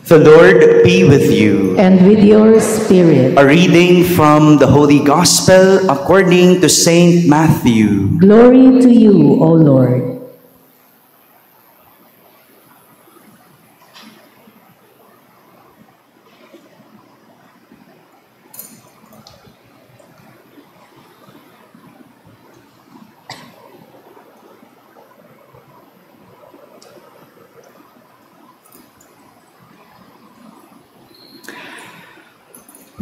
The Lord be with you. And with your spirit. A reading from the Holy Gospel according to Saint Matthew. Glory to you, O Lord.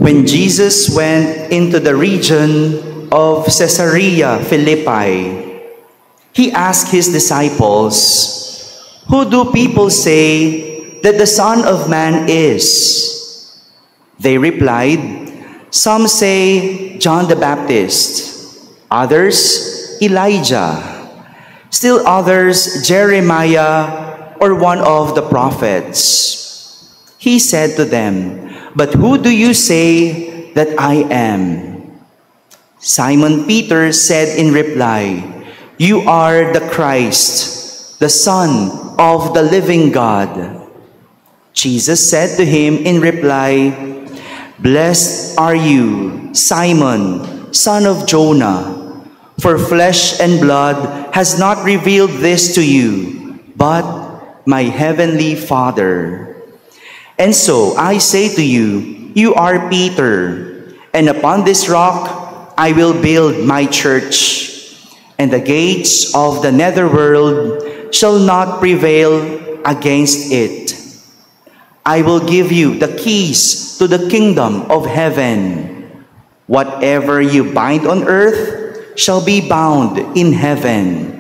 When Jesus went into the region of Caesarea Philippi, he asked his disciples, "Who do people say that the Son of Man is?" They replied, "Some say John the Baptist, others Elijah, still others Jeremiah or one of the prophets." He said to them, "But who do you say that I am?" Simon Peter said in reply, "You are the Christ, the Son of the living God." Jesus said to him in reply, "Blessed are you, Simon, son of Jonah, for flesh and blood has not revealed this to you, but my heavenly Father. And so I say to you, you are Peter, and upon this rock I will build my church, and the gates of the netherworld shall not prevail against it. I will give you the keys to the kingdom of heaven. Whatever you bind on earth shall be bound in heaven,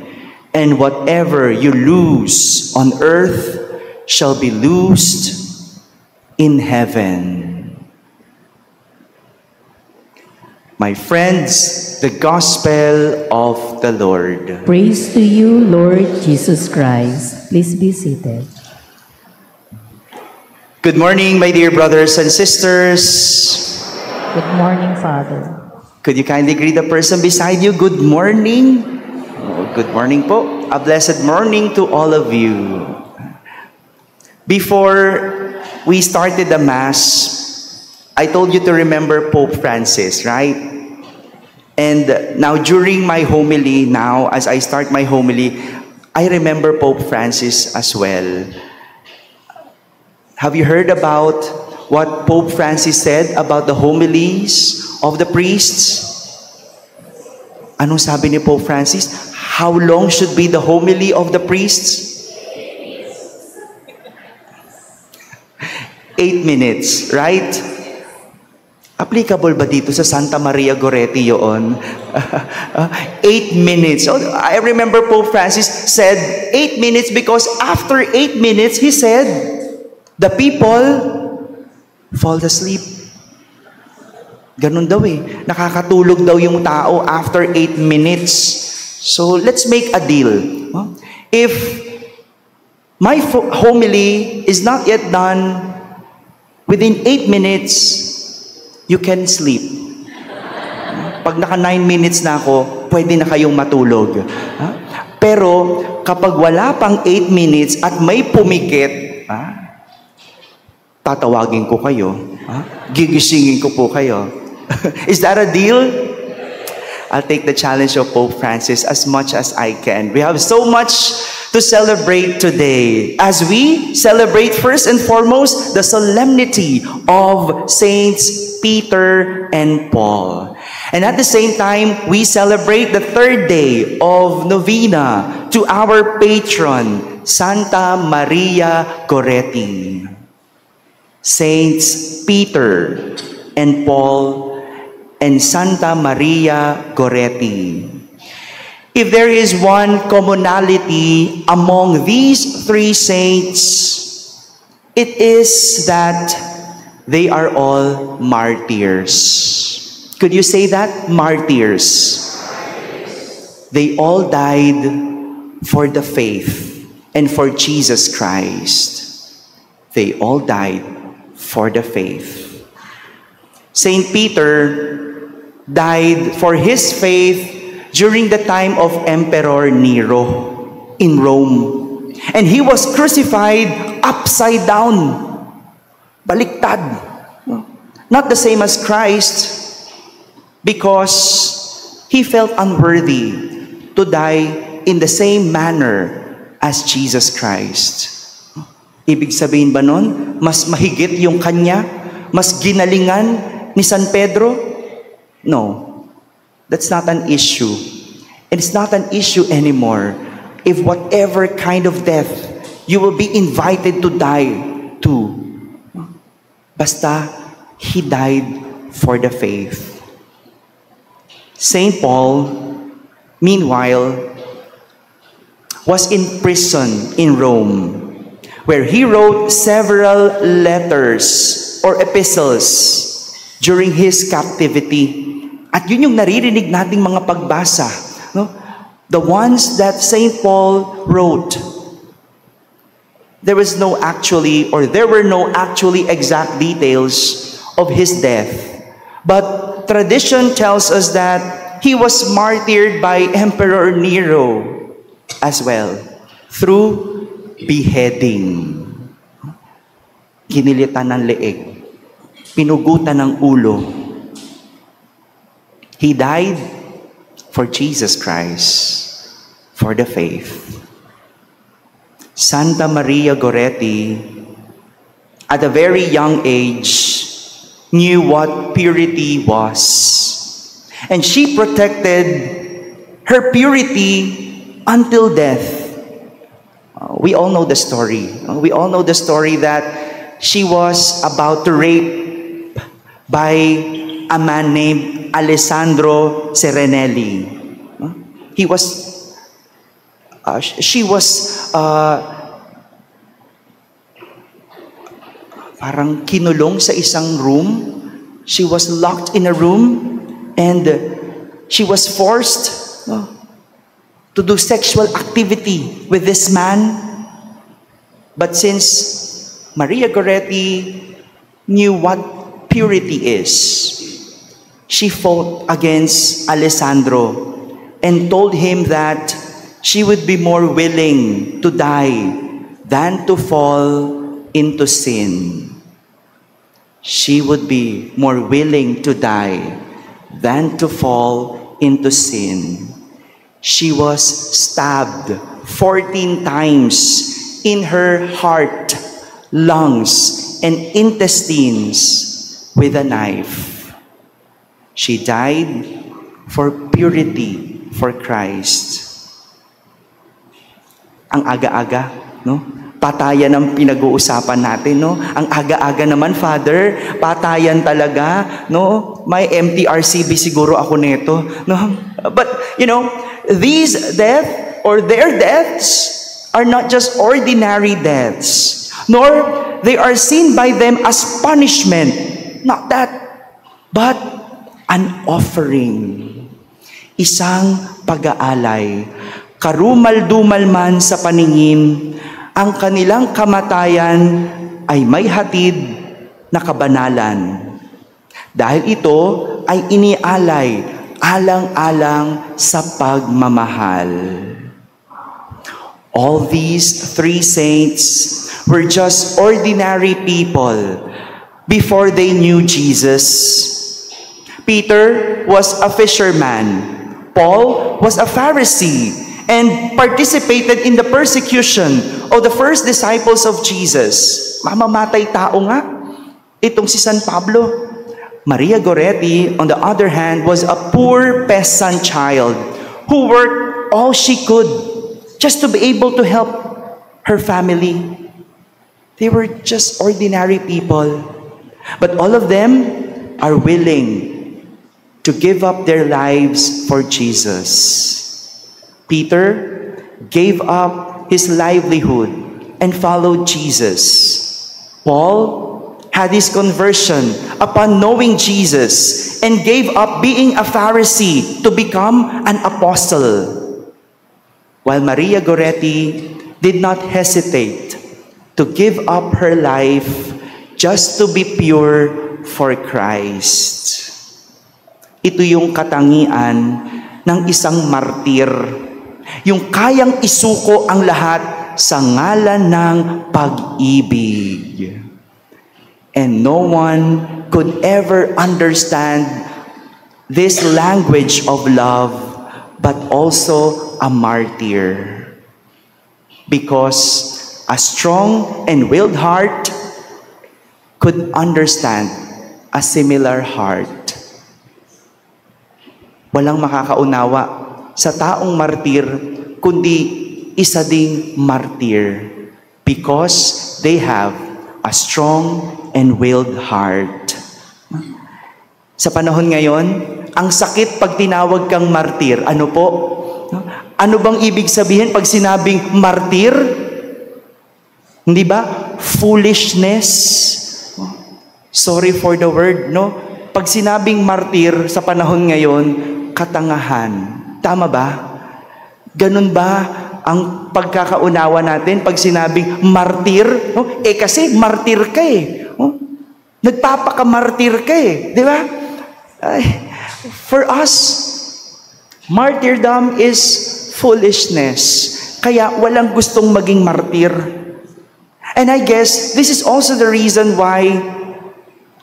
and whatever you loose on earth shall be loosed in heaven." My friends, the Gospel of the Lord. Praise to you, Lord Jesus Christ. Please be seated. Good morning, my dear brothers and sisters. Good morning, Father. Could you kindly greet the person beside you? Good morning. Oh, good morning po. A blessed morning to all of you. Before we started the Mass, I told you to remember Pope Francis, right? And now during my homily, now as I start my homily, I remember Pope Francis as well. Have you heard about what Pope Francis said about the homilies of the priests? Anong sabi ni Pope Francis? How long should be the homily of the priests? 8 minutes, right? Applicable ba dito sa Santa Maria Goretti yun? 8 minutes. Oh, I remember Pope Francis said 8 minutes because after 8 minutes, he said, the people fall asleep. Ganun daw eh. Nakakatulog daw yung tao after 8 minutes. So let's make a deal. If my homily is not yet done within 8 minutes, you can sleep. Pag naka 9 minutes na ako, pwede na kayong matulog. Pero kapag wala pang 8 minutes at may pumikit, tatawagin ko kayo. Gigisingin ko po kayo. Is that a deal? I'll take the challenge of Pope Francis as much as I can. We have so much to celebrate today as we celebrate first and foremost the solemnity of Saints Peter and Paul. And at the same time, we celebrate the third day of novena to our patron, Santa Maria Goretti. Saints Peter and Paul and Santa Maria Goretti. If there is one commonality among these three saints, it is that they are all martyrs. Could you say that? Martyrs. They all died for the faith and for Jesus Christ. They all died for the faith. Saint Peter died for his faith during the time of Emperor Nero in Rome. And he was crucified upside down. Baliktad. Not the same as Christ, because he felt unworthy to die in the same manner as Jesus Christ. Ibig sabihin ba nun, mas mahigit yung kanya? Mas ginalingan ni San Pedro? No. That's not an issue. And it's not an issue anymore if whatever kind of death you will be invited to die to. Basta, he died for the faith. Saint Paul, meanwhile, was in prison in Rome, where he wrote several letters or epistles during his captivity. At yun yung naririnig nating mga pagbasa, no? The ones that Saint Paul wrote. There were no actually exact details of his death. But tradition tells us that he was martyred by Emperor Nero as well, through beheading. Kinilitan ng leeg, pinugutan ng ulo. He died for Jesus Christ, for the faith. Santa Maria Goretti, at a very young age, knew what purity was. And she protected her purity until death. We all know the story. We all know the story that she was about to rape by a man named Alessandro Serenelli. She was parang kinulong sa isang room. She was locked in a room and she was forced to do sexual activity with this man. But since Maria Goretti knew what purity is, she fought against Alessandro and told him that she would be more willing to die than to fall into sin. She would be more willing to die than to fall into sin. She was stabbed 14 times in her heart, lungs, and intestines with a knife. She died for purity for Christ. Ang aga-aga, no? Patayan ang pinag-uusapan natin, no? Ang aga-aga naman, Father, patayan talaga, no? May MTRCB siguro ako nito, no? But, these death or their deaths are not just ordinary deaths, nor they are seen by them as punishment. Not that, but an offering. Isang pag-aalay. Karumal-dumal man sa paningin, ang kanilang kamatayan ay may hatid na kabanalan. Dahil ito ay inialay alang-alang sa pagmamahal. All these three saints were just ordinary people before they knew Jesus. Peter was a fisherman. Paul was a Pharisee and participated in the persecution of the first disciples of Jesus. Mamamatay tao nga. Itong si San Pablo. Maria Goretti, on the other hand, was a poor peasant child who worked all she could just to be able to help her family. They were just ordinary people. But all of them are willing to give up their lives for Jesus. Peter gave up his livelihood and followed Jesus. Paul had his conversion upon knowing Jesus and gave up being a Pharisee to become an apostle. While Maria Goretti did not hesitate to give up her life just to be pure for Christ. Ito yung katangian ng isang martir, yung kayang isuko ang lahat sa ngalan ng pag-ibig. And no one could ever understand this language of love, but also a martyr. Because a strong and willed heart could understand a similar heart. Walang makakaunawa sa taong martir, kundi isa ding martir. Because they have a strong and willed heart. Sa panahon ngayon, ang sakit pag tinawag kang martir. Ano po? Ano bang ibig sabihin pag sinabing martir? Hindi ba? Foolishness. Sorry for the word, no? Pag sinabing martir sa panahon ngayon, katangahan. Tama ba? Ganun ba ang pagkakaunawa natin pag sinabing martir? No? Kasi martir ka eh. No? Nagpapakamartir ka eh. Di ba? For us, martyrdom is foolishness. Kaya walang gustong maging martir. And I guess this is also the reason why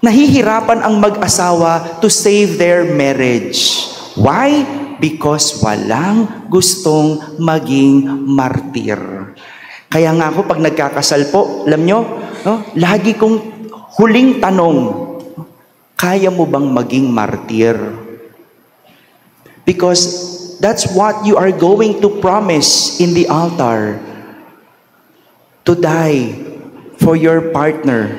nahihirapan ang mag-asawa to save their marriage. Why? Because walang gustong maging martir. Kaya nga ako pag nagkakasal po, alam nyo, no, lagi kong huling tanong, kaya mo bang maging martir? Because that's what you are going to promise in the altar. To die for your partner.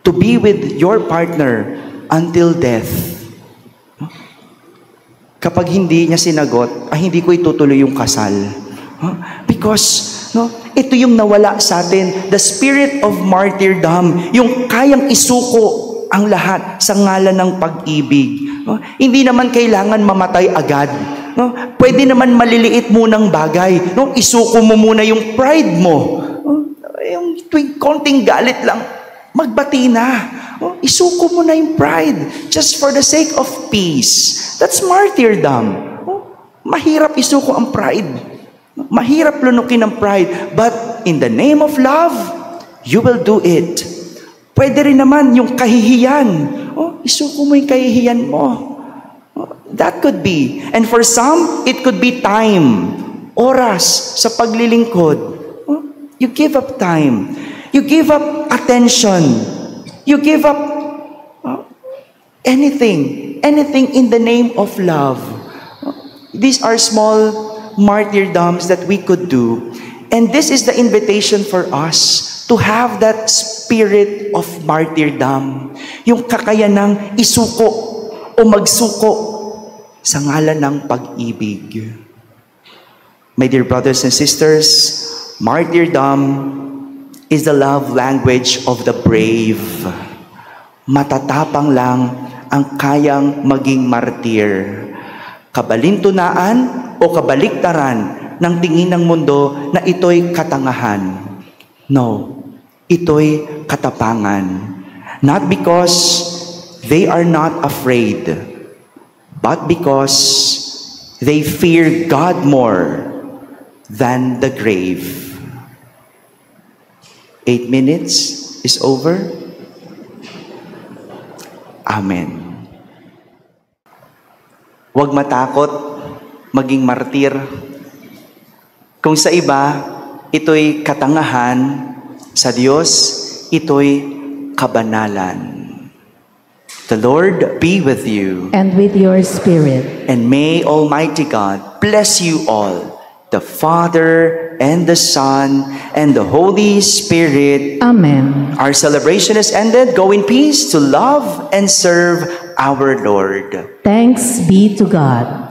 To be with your partner until death. Kapag hindi niya sinagot, hindi ko itutuloy yung kasal. Because, no, ito yung nawala sa atin, the spirit of martyrdom, yung kayang isuko ang lahat sa ngalan ng pag-ibig. No? Hindi naman kailangan mamatay agad. No? Pwede naman maliliit munang bagay. No? Isuko mo muna yung pride mo. No? Yung tuwing konting galit lang, magbati na. No? Isuko mo na yung pride just for the sake of peace. That's martyrdom. No? Mahirap isuko ang pride. Mahirap lunukin ang pride. But in the name of love, you will do it. Pwede rin naman yung kahihiyan. Isuko mo yung kahihiyan mo. That could be. And for some, it could be time. Oras sa paglilingkod. You give up time. You give up attention. You give up anything. Anything in the name of love. These are small martyrdoms that we could do. And this is the invitation for us to have that spirit of martyrdom. Yung kakayanang isuko o magsuko sa ngalan ng pag-ibig. My dear brothers and sisters, martyrdom is the love language of the brave. Matatapang lang ang kayang maging martir. Kabalintunaan o kabaliktaran ng tingin ng mundo na ito'y katangahan. No, ito'y katapangan. Not because they are not afraid, but because they fear God more than the grave. 8 minutes is over. Amen. Huwag matakot maging martir. Kung sa iba, ito'y katangahan, sa Diyos, ito'y kabanalan. The Lord be with you. And with your spirit. And may Almighty God bless you all, the Father and the Son and the Holy Spirit. Amen. Our celebration is ended. Go in peace to love and serve our Lord. Thanks be to God.